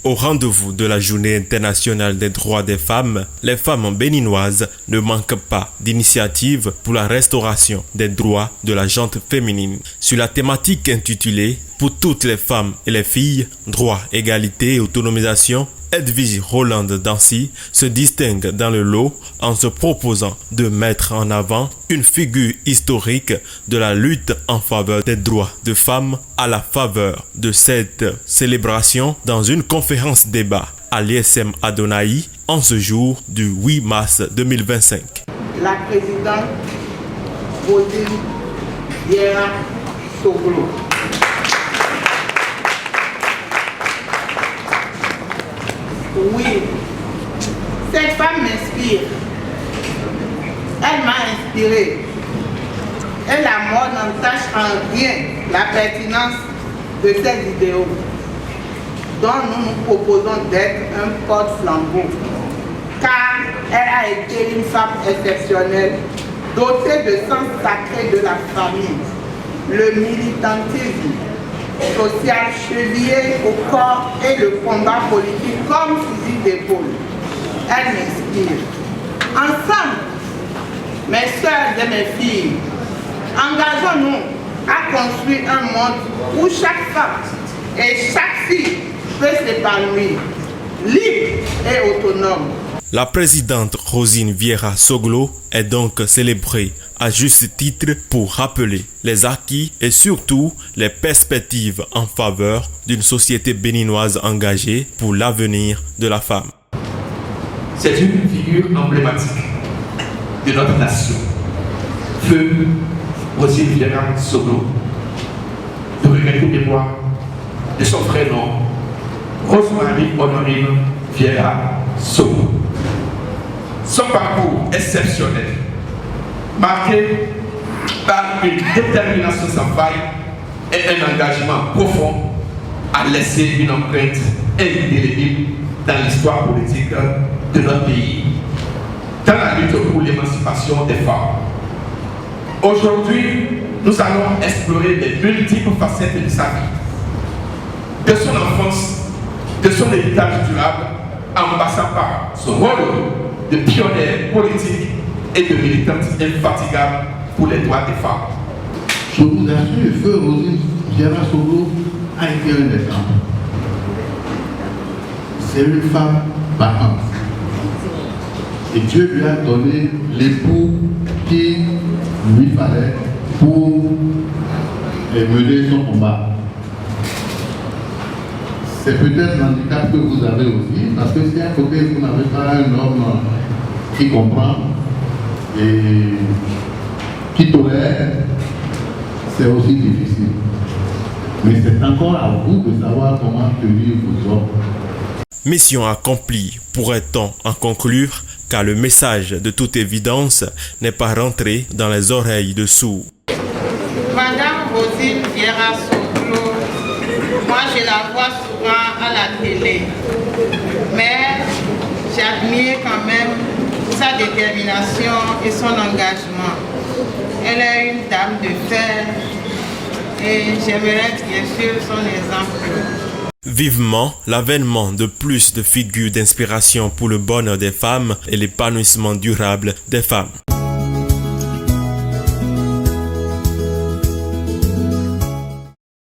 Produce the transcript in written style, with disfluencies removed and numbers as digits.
Au rendez-vous de la Journée internationale des droits des femmes, les femmes béninoises ne manquent pas d'initiatives pour la restauration des droits de la gente féminine. Sur la thématique intitulée « Pour toutes les femmes et les filles, droit, égalité et autonomisation », Edwige Rolande-Dancy se distingue dans le lot en se proposant de mettre en avant une figure historique de la lutte en faveur des droits de femmes à la faveur de cette célébration dans une conférence débat à l'ISM Adonai en ce jour du 8 mars 2025. La présidente Rosine Vieira Soglo. Oui, cette femme m'inspire. Elle m'a inspiré. Et la mort n'entache en rien la pertinence de ces idéaux dont nous nous proposons d'être un porte-flambeau. Car elle a été une femme exceptionnelle, dotée de sens sacré de la famille, le militantisme social chevillé au corps et le combat politique comme fusil d'épaule. Elle m'inspire. Ensemble, mes soeurs et mes filles, engageons-nous à construire un monde où chaque femme et chaque fille peut s'épanouir, libre et autonome. La présidente Rosine Vieira Soglo est donc célébrée à juste titre pour rappeler les acquis et surtout les perspectives en faveur d'une société béninoise engagée pour l'avenir de la femme. C'est une figure emblématique de notre nation. Feu Rosine Vieira Soglo, de regretter mémoire de son frère nom, Rosemary Honorine Vieira Soglo. Son parcours exceptionnel, marqué par une détermination sans faille et un engagement profond, a laissé une empreinte indélébile dans l'histoire politique de notre pays, dans la lutte pour l'émancipation des femmes. Aujourd'hui, nous allons explorer les multiples facettes de sa vie, de son enfance, de son héritage durable, en passant par son rôle de pionnière politique et de militante infatigable pour les droits des femmes. Je vous assure, feu Rosine Vieira Soglo a été un exemple. C'est une femme battante. Et Dieu lui a donné l'époux qu'il lui fallait pour mener son combat. C'est peut-être l'handicap que vous avez aussi, parce que si à côté vous n'avez pas un homme qui comprend et qui tolère, c'est aussi difficile. Mais c'est encore à vous de savoir comment tenir vos hommes. Mission accomplie, pourrait-on en conclure, car le message de toute évidence n'est pas rentré dans les oreilles de sourds. Madame Rosine Vieira Soglo, moi je la vois souvent à la télé, mais j'admire quand même sa détermination et son engagement. Elle est une dame de fer et j'aimerais bien sûr son exemple. Vivement l'avènement de plus de figures d'inspiration pour le bonheur des femmes et l'épanouissement durable des femmes.